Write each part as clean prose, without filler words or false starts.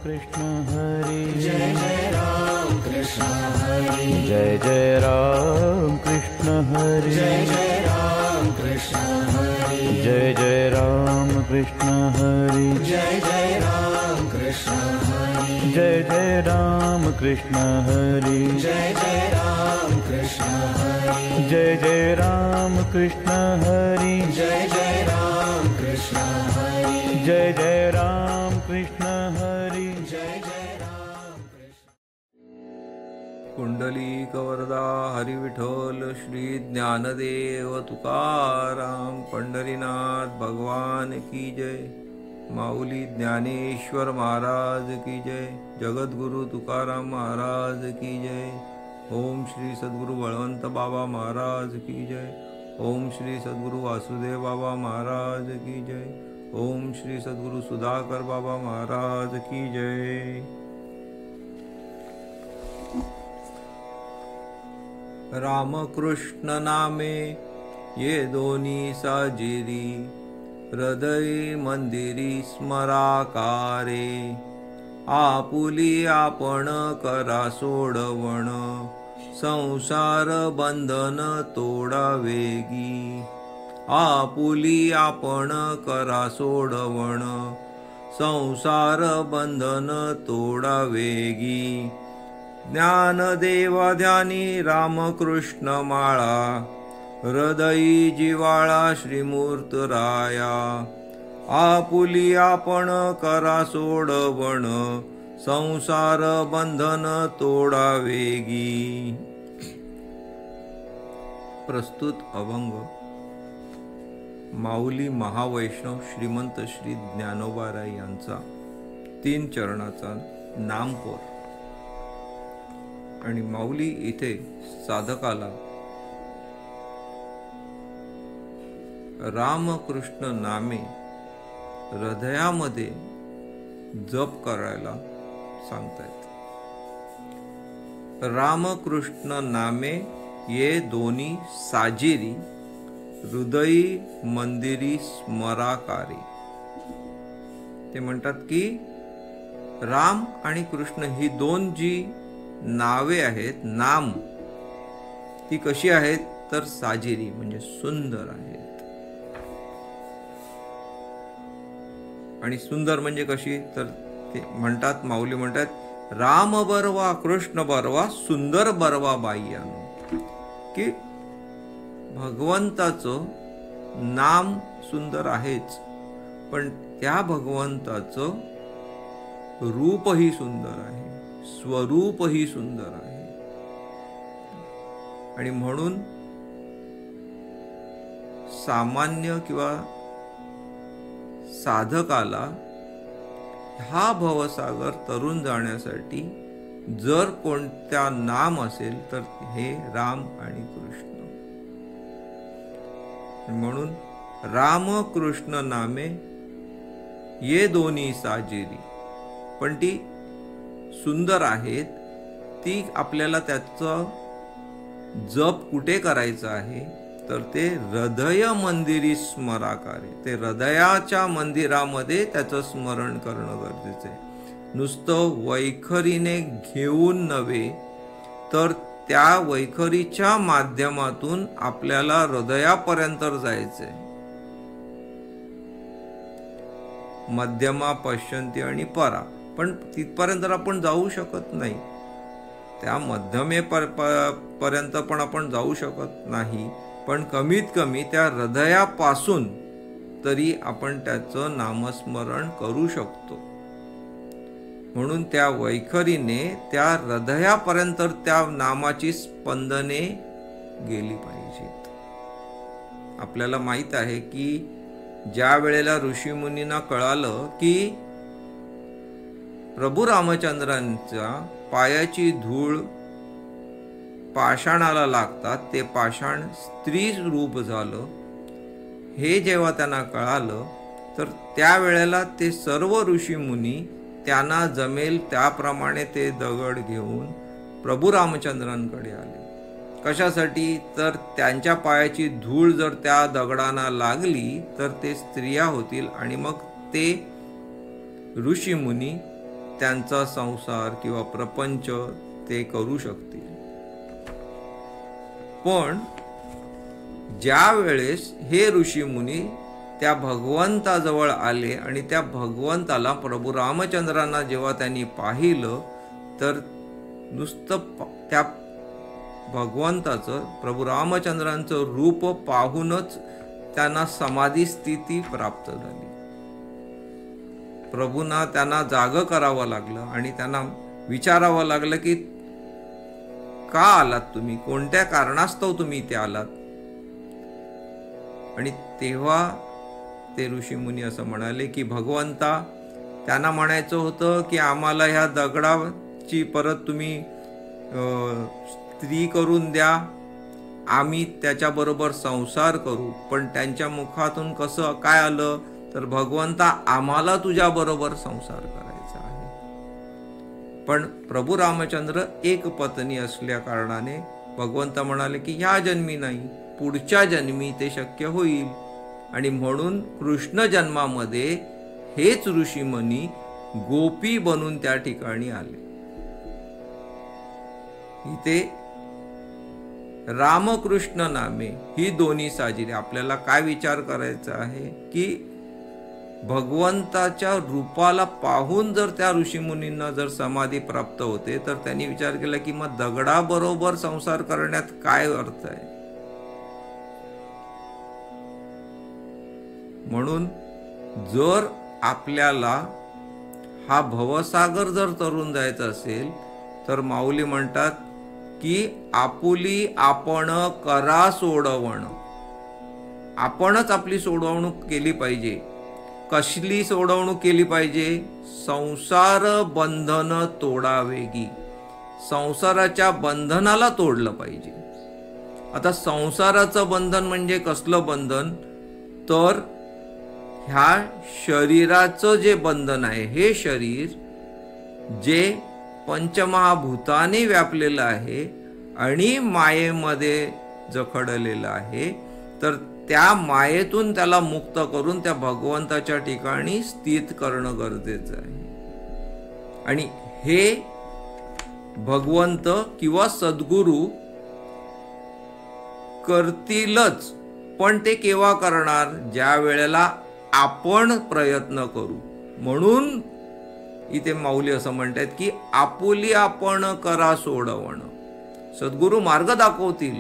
कृष्ण हरि जय जय राम कृष्ण हरि जय जय राम कृष्ण हरि जय जय राम कृष्ण हरि जय जय राम कृष्ण हरि जय जय राम कृष्ण हरि जय जय राम कृष्ण हरि जय जय राम कृष्ण हरि जय जय राम कृष्ण हरि जय जय राम कृष्ण हरि जय जय राम कृष्ण हरि जय जय राम कृष्ण पुंडलिक वरदा हरि विठ्ठल श्री ज्ञानदेव तुकाराम पंढरीनाथ भगवान की जय। माऊली ज्ञानेश्वर महाराज की जय। जगद्गुरु तुकाराम महाराज की जय। ओम श्री सद्गुरु बळवंत बाबा महाराज की जय। ओम श्री सद्गुरु वासुदेव बाबा महाराज की जय। ओम श्री सद्गुरु सुधाकर बाबा महाराज की जय। रामकृष्ण नामे ये दोन्ही साजिरी हृदय मंदिरी स्मराकारे आपुली आपण करा सोडवण संसार बंधन तोडा वेगी आपुली आपण करा सोडवण संसार बंधन तोडा वेगी ज्ञानदेवा ध्यानी रामकृष्ण माळा हृदयी जिवाळा श्रीमूर्त राया आपुली आपण करा सोडवण संसार बंधन तोडा वेगी। प्रस्तुत अभंग माऊली महावैष्णव श्रीमंत श्री ज्ञानोबाराय यांचा 3 चरणाचा नामपोर। आणि माऊली इथे साधकाला रामकृष्ण नामे हृदयामध्ये जप करायला सांगतायत। रामकृष्ण नामे ये दोन्ही साजिरी हृदयी मंदिरी स्मराकारी। ते म्हणतात की राम आणि कृष्ण ही 2 जी नावे आहेत, नाम ती कशी आहेत तर साजिरी म्हणजे सुंदर आहेत। आणि सुंदर म्हणजे कशी तर ते म्हणतात, माऊली म्हणतात राम बरवा कृष्ण बरवा सुंदर बरवा बाईयानो, की भगवंताचं नाम सुंदर आहेच पण त्या भगवंताचं रूपही सुंदर आहे, स्वरूपही सुंदर आहे। आणि म्हणून सामान्य किंवा साधकाला हा भवसागर तरुण जाण्यासाठी जर कोणत्या नाम असेल तर हे राम आणि कृष्ण। म्हणून राम कृष्ण नामे ये दोन्ही साजिरी, पण ती सुंदर आहेत, ती आपल्याला त्याचं जप कुठे करायचं आहे तर ते हृदय मंदिरी स्मराकारे, ते हृदयाच्या मंदिरामध्ये त्याचं स्मरण करणं गरजेचं आहे। नुसतं वैखरीने घेऊन नव्हे तर त्या वैखरीच्या माध्यमातून आपल्याला हृदयापर्यंत जायचंय। मध्यमा पश्यंती आणि परा, पण तिथपर्यंत आपण जाऊ शकत नाही, त्या मध्यमेपर्यंत पण आपण जाऊ शकत नाही, पण कमीत कमी त्या हृदयापासून तरी आपण त्याचं नामस्मरण करू शकतो। म्हणून त्या वैखरीने त्या हृदयापर्यंत त्या नामाची स्पंदने गेली पाहिजेत। आपल्याला माहित आहे की ज्या वेळेला ऋषीमुनींना कळालं की प्रभू रामचंद्रांच्या पायाची धूळ पाषाणाला लागतात, ते पाषाण स्त्री रूप झालं, हे जेव्हा त्यांना कळालं तर त्यावेळेला ते सर्व ऋषी मुनी त्यांना जमेल त्याप्रमाणे ते दगड घेऊन प्रभू रामचंद्रांकडे आले। कशासाठी तर त्यांच्या पायाची धूळ जर त्या दगडांना लागली तर ते स्त्रिया होतील आणि मग ते ऋषी मुनी त्यांचा संसार किंवा प्रपंच ते करू शकतील. पण ज्या वेळेस हे ऋषीमुनी त्या भगवंताजवळ आले आणि त्या भगवंताला, प्रभू रामचंद्रांना जेव्हा त्यांनी पाहिलं, तर नुसतं त्या भगवंताचं, प्रभू रामचंद्रांचं रूप पाहूनच त्यांना समाधी स्थिती प्राप्त झाली. प्रभूंना त्यांना जागं करावं लागलं आणि त्यांना विचारावं लागलं की का आलात तुम्ही, कोणत्या कारणास्तव तुम्ही इथे आलात. आणि तेव्हा ते ऋषीमुनी असं म्हणाले की भगवंता, त्यांना म्हणायचं होतं की आम्हाला ह्या दगडाची परत तुम्ही स्त्री करून द्या, आम्ही त्याच्याबरोबर संसार करू. पण त्यांच्या मुखातून कसं काय आलं, तर भगवंता आम्हाला तुझ्या बरोबर संसार करायचा आहे. पण प्रभू रामचंद्र एक पत्नी असल्या कारणाने भगवंत म्हणाले की ह्या जन्मी नाही, पुढच्या जन्मी ते शक्य होईल. आणि म्हणून कृष्ण जन्मामध्ये हेच ऋषीमुनी गोपी बनून त्या ठिकाणी आले. इथे रामकृष्ण नामे ही दोन्ही साजिरे. आपल्याला काय विचार करायचा आहे की भगवंताच्या रूपाला पाहून जर त्या ऋषीमुनींना जर समाधी प्राप्त होते, तर त्यांनी विचार केला की मग दगडाबरोबर संसार करण्यात काय अर्थ आहे. म्हणून जर आपल्याला हा भवसागर जर तरून जायचा असेल, तर माऊली म्हणतात की आपुली आपण करा सोडवण. आपणच आपली सोडवणूक केली पाहिजे. कसली सोडवणूक केली पाहिजे, संसार बंधन तोडावेगी. संसाराच्या बंधनाला तोडलं पाहिजे. आता संसाराचं बंधन म्हणजे कसलं बंधन, तर ह्या शरीराचं जे बंधन आहे, हे शरीर जे पंचमहाभूताने व्यापलेलं आहे आणि मायेमध्ये जखडलेलं आहे, तर त्या मायेतून त्याला मुक्त करून त्या भगवंताच्या ठिकाणी स्थित करणं गरजेचं आहे. आणि हे भगवंत किंवा सद्गुरू करतीलच, पण ते केव्हा करणार, ज्या वेळेला आपण प्रयत्न करू. म्हणून इथे माऊली असं म्हणतात की आपुली आपण करा सोडवण. सद्गुरू मार्ग दाखवतील,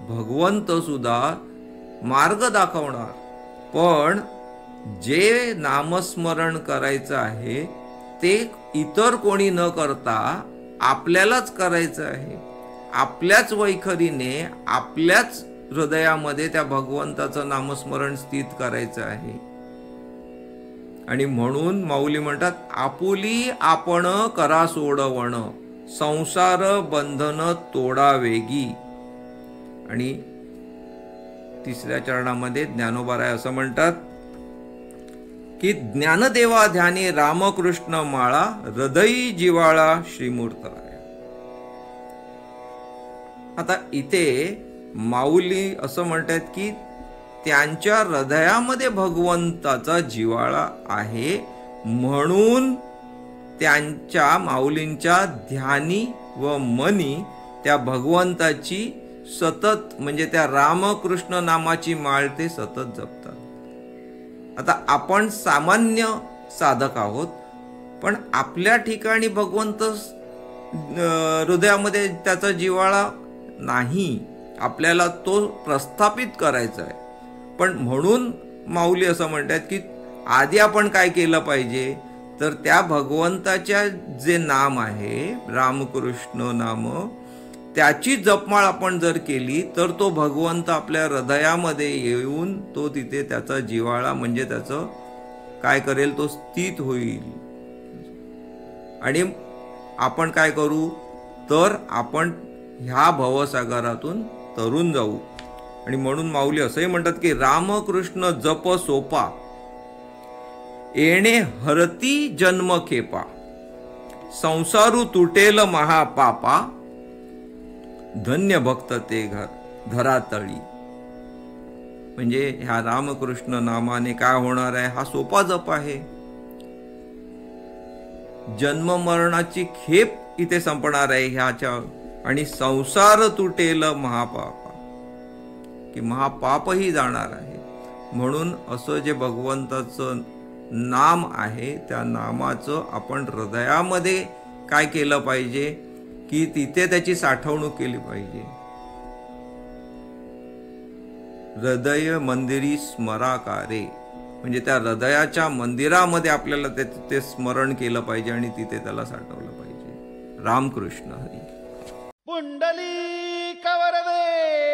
भगवंत सुद्धा मार्ग दाखवणार. पण जे नामस्मरण करायचं आहे ते इतर कोणी न करता आपल्यालाच करायचं आहे. आपल्याच वैखरीने, आपल्याच हृदयामध्ये त्या भगवंताचं नामस्मरण स्थित करायचं आहे. आणि म्हणून माऊली म्हणतात आपुली आपण करा सोडवण, संसार बंधन तोडावेगी. आणि तिसऱ्या चरणामध्ये ज्ञानोबाराय असं म्हणतात की ज्ञानदेवा ध्यानी रामकृष्ण माळा, हृदयी जिवाळा श्रीमूर्तराय. आता इथे माऊली असं म्हणतात की त्यांच्या हृदयामध्ये भगवंताचा जिव्हाळा आहे, म्हणून त्यांच्या माऊलींच्या ध्यानी व मनी त्या भगवंताची सतत, म्हणजे त्या रामकृष्ण नामाची माळ ते सतत जपतात. आता आपण सामान्य साधक आहोत, पण आपल्या ठिकाणी भगवंत हृदयामध्ये त्याचा जिव्हाळा नाही, आपल्याला तो प्रस्थापित करायचा आहे. पण म्हणून माऊली असं म्हणतात की आधी आपण काय केलं पाहिजे, तर त्या भगवंताच्या जे नाम आहे रामकृष्ण नाम, त्याची जपमाळ आपण जर केली तर तो भगवंत आपल्या हृदयामध्ये येऊन तो तिथे त्याचा जिव्हाळा, म्हणजे त्याचं काय करेल, तो स्थित होईल. आणि आपण काय करू, तर आपण ह्या भवसागरातून तरून जाऊ. आणि म्हणून माऊली असंही म्हणतात की रामकृष्ण जप सोपा, येणे हरती जन्म खेपा, संसारू तुटेल महापापा, धन्य भक्त ते घरातळी. म्हणजे ह्या रामकृष्ण नामाने काय होणार आहे, हा सोपा जप आहे. जन्म मरणाची खेप इथे संपणार आहे ह्याच्या, आणि संसार तुटेल महापापा, की महापापही जाणार आहे. म्हणून असं जे भगवंताचं नाम आहे त्या नामाचं आपण हृदयामध्ये काय केलं पाहिजे, की तिथे त्याची साठवणूक केली पाहिजे. हृदय मंदिरी स्मराकारे, म्हणजे त्या हृदयाच्या मंदिरामध्ये आपल्याला ते स्मरण केलं पाहिजे आणि तिथे त्याला साठवलं पाहिजे. रामकृष्ण हरी. पुंडलिक वरदे